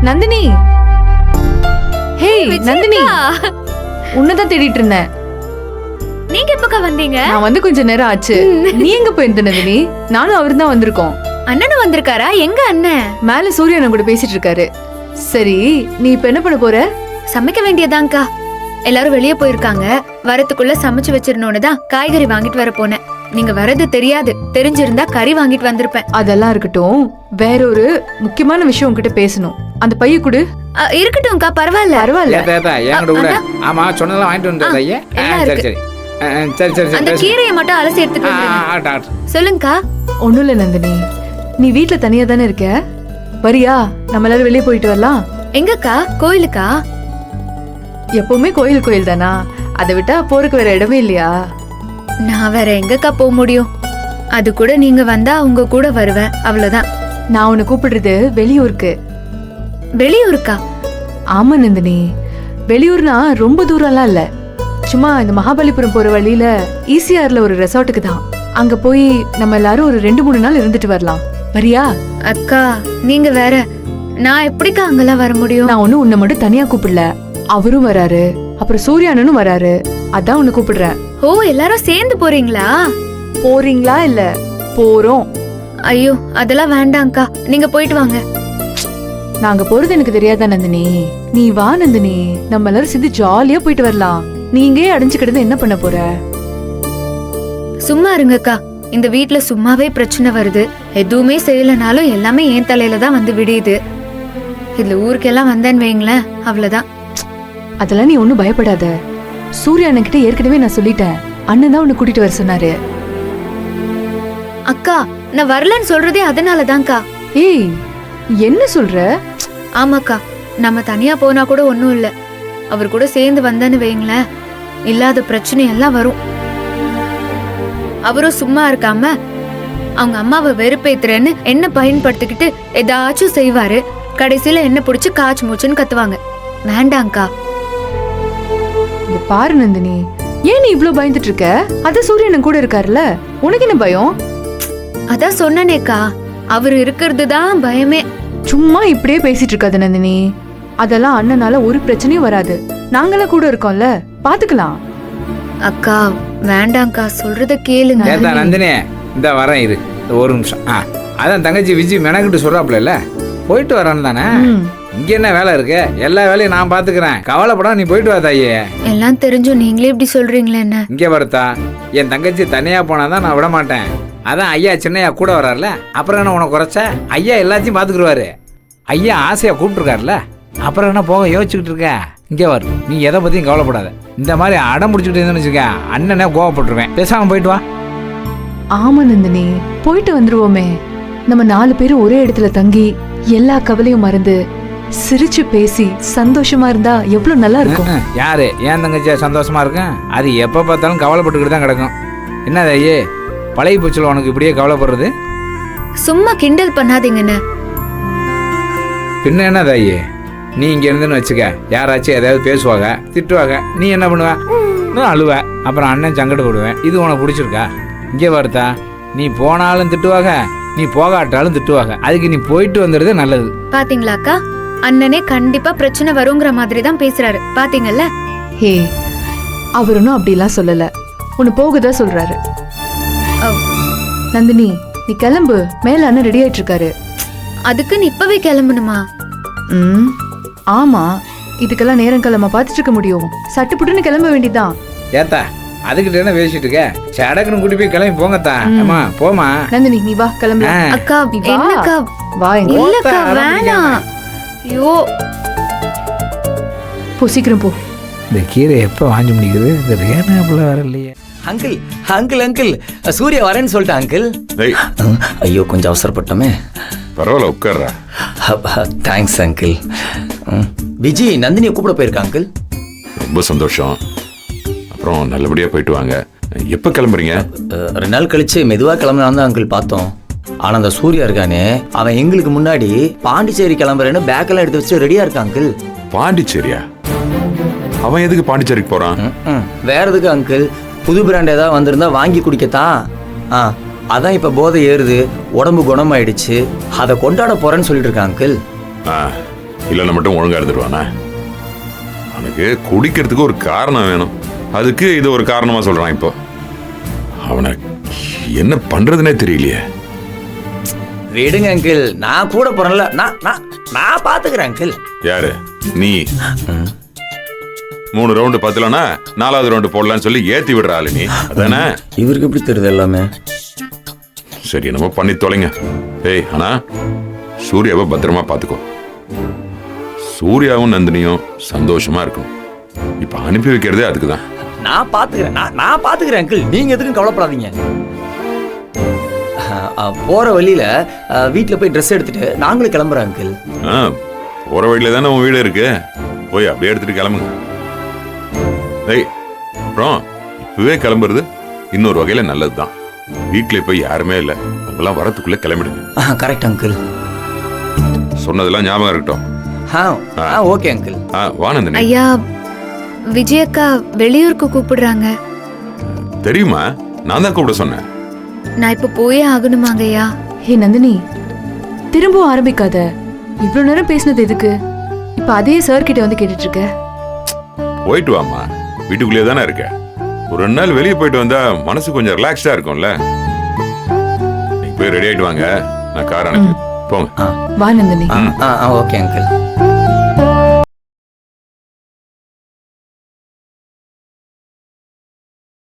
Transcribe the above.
நந்தினி, ஹே நந்தினி, உன்னதான் தேடிட்டு இருந்தேன். நீங்க எப்பக்கா வந்தீங்க? நான் வந்து கொஞ்ச நேரம் ஆச்சு. நீ எங்க போயிருந்த நந்தினி? நானும் அவரு தான் வந்திருக்கோம். அண்ணனும் வந்திருக்காரா? எங்க அண்ணன்? மேல சூரியன் கூட பேசிட்டு இருக்காரு. சரி, நீ இப்ப என்ன பண்ண போற? சமைக்க வேண்டியதான்க்கா. எல்லாரும் வெளியே போயிருக்காங்க. வரத்துக்குள்ள சமைச்சு வச்சிருந்தோன்னு தான் காய்கறி வாங்கிட்டு வர போனேன். நீங்க வரது தெரியாது. தெரிஞ்சிருந்தா கறி வாங்கிட்டு வந்திருப்பேன். அதெல்லாம் இருக்கட்டும், வேற ஒரு முக்கியமான விஷயம் உன்கிட்ட பேசணும். அந்த பைய கொடு. இருக்கட்டும்க்கா, பரவாயில்ல. பரவாயில்ல. என்கிட்ட கூட. ஆமா, சொன்னதெல்லாம் வாங்கிட்டு வந்தது ஐயா. சரி சரி சரி சரி அந்த சரி. கீரையை மட்டும் அலசி எடுத்துட்டு சொல்லுங்கக்கா. ஒண்ணும் இல்ல நந்தினி, நீ வீட்ல தனியா தானே இருக்க? வரியா, நம்ம எல்லாரும் வெளியே போயிட்டு வரலாம். எங்கக்கா? கோயிலுக்கா? எப்பவுமே கோயில் கோயில் தானா? அதை விட்டா போறதுக்கு வேற இடமே இல்லையா? நான் வேற எங்கக்கா போக முடியும்? அது கூட நீங்க வந்தா உங்க கூட வருவேன், அவ்வளவுதான். நான் உன்னை கூப்பிடுறது வெளியூருக்கு. வெளியூருக்கா? ஆமா நந்தினி, வெளியூர்னா ரொம்ப தூரம்லாம் இல்ல. சும்மா இந்த மகாபலிபுரம் போற வழியில ஈசிஆர்ல ஒரு ரெசார்ட்டுக்கு தான். அங்க போய் நம்ம எல்லாரும் ஒரு 2-3 நாள் இருந்துட்டு வரலாம். வரியா? அக்கா, நீங்க வேற. நான் எப்படிக்கா அங்கெல்லாம் வர முடியும்? நான் ஒண்ணு உன்னை மட்டும் தனியா கூப்பிடல, அவரும் வராரு, அப்புறம் சூர்யானனும் வராரு. அதான் உன்னை கூப்பிடுறேன். ஓ, எல்லாரும் சேர்ந்து போறீங்களா? போறீங்களா? இல்ல போறோம். ஐயோ, அதெல்லாம் வேண்டாம்க்கா, நீங்க போயிட்டு வாங்க. நாங்க போறது எனக்கு தெரியாதா நந்தினி? நீ வா நந்தினி, நம்ம எல்லாரும் சேர்ந்து ஜாலியா போயிட்டு வரலாம். நீ இங்கேயே அடைஞ்சு கிடந்து என்ன பண்ண போற? சும்மா இருங்கக்கா. இந்த வீட்ல சும்மாவே பிரச்சனை வருது. எதுவுமே செய்யலனாலும் எல்லாமே என் தலையில தான் வந்து விடியுது. இதுல ஊருக்கெல்லாம் வந்தேன்னு வைங்களேன், அவ்வளவுதான். அதெல்லாம் நீ ஒண்ணும் பயப்படாத. சூர்யா அண்ணன்கிட்ட ஏற்கனவே நான் சொல்லிட்டேன். அண்ணன் தான் உன்னை கூட்டிட்டு வர சொன்னாரு. அக்கா, நான் வரலன்னு சொல்றதே அதனாலதான்க்கா. ஏய், என்ன சொல்ற? ஆமாக்கா, நம்ம தனியா போனா கூட ஒண்ணும் இல்ல. அவர் கூட சேர்ந்து வந்தேன்னு வைங்களேன், இல்லாத பிரச்சனை எல்லாம் வரும். அவரும் சும்மா இருக்காம அவங்க அம்மாவை வெறுப்பேத்துறேன்னு என்ன பயன்படுத்திக்கிட்டு ஏதாச்சும் செய்வாரு. கடைசியில என்ன புடிச்சு காச்சு மூச்சுன்னு கத்துவாங்க. வேண்டாங்க்கா. இங்க பாரு நந்தினி, ஏன் நீ இவ்ளோ பயந்துட்டு இருக்க? அத சூரியன் கூட இருக்காருல்ல, உனக்கு என்ன பயம்? அதான் சொன்னனேக்கா, அவர் இருக்கிறது தான் பயமே. சும்மா இப்படியே பேசிட்டு இருக்காத நந்தினி. அதெல்லாம் அண்ணனால ஒரு பிரச்சனையும் வராது. நாங்களாம் கூட இருக்கோம்ல, பாத்துக்கலாம். அக்கா வேண்டாங்க்கா, சொல்றத கேளுங்க. ஏதா நந்தினி, இந்த வரேன் இரு, ஒரு நிமிஷம். அதான் தங்கச்சி விஜய் மெனக்கிட்டு சொல்றாப்புல, போயிட்டு வரேன்னு தானே. இங்க என்ன வேலை இருக்கு? எல்லா வேலையும் நான் பாத்துக்கிறேன், கவலைப்படாம நீ போயிட்டு வா தாயே. எல்லாம் தெரிஞ்சும் நீங்களே இப்படி சொல்றீங்களே என்ன? இங்க வருத்தா, என் தங்கச்சி தனியா போனாதான் நான் விட மாட்டேன். அதான் ஐயா சின்னையா கூட வர்றாருல, அப்புறம் என்ன உனக்கு குறைச்ச? ஐயா எல்லாத்தையும் பாத்துக்குருவாரு. ஐயா ஆசையா கூப்பிட்டுருக்காருல, அப்புறம் என்ன போக யோசிச்சுக்கிட்டு இருக்க? இங்கே வரு, நீ எதை பத்தியும் கவலைப்படாத. இந்த மாதிரி அடம் முடிச்சுக்கிட்டு இருந்தேன்னு வச்சுக்க, அண்ணனே கோவப்பட்டுருவேன். பேசாம போயிட்டு வா. ஆமா நந்தினி, போயிட்டு வந்துருவோமே. நம்ம 4 பேரும் ஒரே இடத்துல தங்கி எல்லா கவலையும் மறந்து சிரிச்சு பேசி சந்தோஷமா இருந்தா எவ்வளவு நல்லா இருக்கும். யாரு ஏன் தங்கச்சியா சந்தோஷமா இருக்கேன்? அது எப்ப பார்த்தாலும் கவலைப்பட்டுக்கிட்டு தான் கிடக்கும். என்ன ஐயே, பழைய பூச்சில் உனக்கு இப்படியே கவலைப்படுறது? சும்மா கிண்டல் பண்ணாதீங்கண்ணே. பின்ன என்ன தாயே, நீ இங்க இருந்துன்னு வச்சுக்க, யாராச்சும் ஏதாவது பேசுவாங்க, திட்டுவாங்க, நீ என்ன பண்ணுவ? நான் அழுவ, அப்புறம் அண்ணன் சங்கட போடுவேன். இது உனக்கு பிடிச்சிருக்கா? இங்கே வருத்தா, நீ போனாலும் திட்டுவாங்க, நீ போகாட்டாலும் திட்டுவாங்க. அதுக்கு நீ போயிட்டு வந்துடுறது நல்லது. பாத்தீங்களாக்கா, அண்ணனே கண்டிப்பா பிரச்சனை வருங்கிற மாதிரி தான் பேசுறாரு. பாத்தீங்கல்ல? ஹே, அவர் ஒன்னும் அப்படிலாம் சொல்லல, உன்னை போகுதா சொல்றாரு. நந்தினி, நீ கிளம்பு, மேல அண்ணன் ரெடி ஆயிட்டு இருக்காரு. அதுக்குன்னு இப்பவே கிளம்பணுமா? ஆமா, இதுக்கெல்லாம் நேரம் கிளம்ப பாத்துட்டு இருக்க முடியும். சட்டுப்புட்டுன்னு கிளம்ப வேண்டியதான். ஏத்தா, அதுக்கிட்ட என்ன பேசிட்டு இருக்க? சடக்குன்னு கூட்டி போய் கிளம்பி போங்கத்தா. அம்மா போமா. நந்தினி, நீ வா, கிளம்பு. அக்கா என்னக்கா? வா, இல்லக்கா வேணாம். ஐயோ, போ, சீக்கிரம் போ. இந்த கீரை எப்போ வாங்கி முடிக்குது? இந்த ரேனா பிள்ளை வர இல்லையே. அங்கிள் அங்கிள் அங்கிள், சூர்யா வரேன்னு சொல்லிட்டேன் அங்கிள். ஐயோ, கொஞ்சம் அவசரப்பட்டோமே. பரவாயில்ல, உட்கார்றா. Thanks uncle. விஜய் நந்தினியை கூப்பிட போயிருக்கா அங்கிள். ரொம்ப சந்தோஷம். அப்புறம் நல்லபடியாக போயிட்டு வாங்க. எப்போ கிளம்புறீங்க? 2 நாள் கழிச்சு மெதுவாக கிளம்புனான்னு தான் அங்கிள் பார்த்தோம். ஆனால் அந்த சூர்யா இருக்கானே, அவன் எங்களுக்கு முன்னாடி பாண்டிச்சேரி கிளம்புறேன்னு பேக்கெல்லாம் எடுத்து வச்சு ரெடியாக இருக்கான் அங்கிள். பாண்டிச்சேரியா? அவன் எதுக்கு பாண்டிச்சேரிக்கு போகிறான்? வேற எதுக்கு அங்கிள்? புது பிராண்ட் ஏதாவது வந்திருந்தா வாங்கி குடிக்கத்தான். அதான் இப்போ போதை ஏறுது, உடம்பு குணமாயிடுச்சு, அதை கொண்டாட போறேன்னு சொல்லிட்டு இருக்கான் அங்கிள். இல்லைன்னா மட்டும் ஒழுங்கா இருந்துருவானா? அவனுக்கு குடிக்கிறதுக்கு ஒரு காரணம் வேணும். அதுக்கு இது ஒரு காரணமா சொல்றான். இப்போ அவனை என்ன பண்றதுனே தெரியலையே. விடுங்க அங்கிள், நான் கூட போறேன்ல, நான் பாத்துக்கிறேன் அங்கிள். யாரு நீ? 3 ரவுண்டு பத்தலனா 4வது ரவுண்டு போடலான்னு சொல்லி ஏத்தி விடுற ஆளு நீ, அதானே? இவருக்கு எப்படி தெரியுது எல்லாமே? சரி, நம்ம பண்ணி தொலைங்க. ஏய், ஆனா சூர்யாவை பத்திரமா பாத்துக்கோ. சூர்யாவும் நந்தினியும் சந்தோஷமா இருக்கணும். இப்ப அனுப்பி வைக்கிறதே அதுக்குதான். நான் பாத்துக்கிறேன் அங்கிள், நீங்க எதுக்கும் கவலைப்படாதீங்க. போற வழியில வீட்டுல போய் ட்ரெஸ் எடுத்துட்டு நாங்களும் கிளம்புறோம் அங்கிள். போற வழியில தானே உன் வீடு இருக்கு, போய் அப்படியே எடுத்துட்டு கிளம்புங்க. ஏய், அப்புறம் இப்பவே கிளம்புறது இன்னொரு வகையில நல்லதுதான். வீட்டுல போய் யாருமே இல்லை, உங்கெல்லாம் வரத்துக்குள்ள கிளம்பிடுங்க. Correct uncle. சொன்னதெல்லாம் ஞாபகம் இருக்கட்டும். Okay uncle. வா நந்தினி. ஐயா, விஜயக்கா வெளியூருக்கு கூப்பிடுறாங்க. தெரியுமா? நான் தான் கூப்பிட சொன்னேன். நான் இப்ப போயே ஆகணுமாங்க ஐயா? ஹே நந்தினி, திரும்பவும் ஆரம்பிக்காத. இவ்வளவு நேரம் பேசினது எதுக்கு? இப்ப அதே சார் கிட்ட வந்து கேட்டுட்டு இருக்க. போயிட்டு வாமா, வீட்டுக்குள்ளேயே தானே இருக்க. ஒரு 2 நாள் வெளியே போயிட்டு வந்தா மனசு கொஞ்சம் ரிலாக்ஸ்டா இருக்கும்ல. நீங்க போய் ரெடி ஆயிட்டு வாங்க, நான் கார் அனுப்பி போங்க. வா நந்தினி. Okay uncle.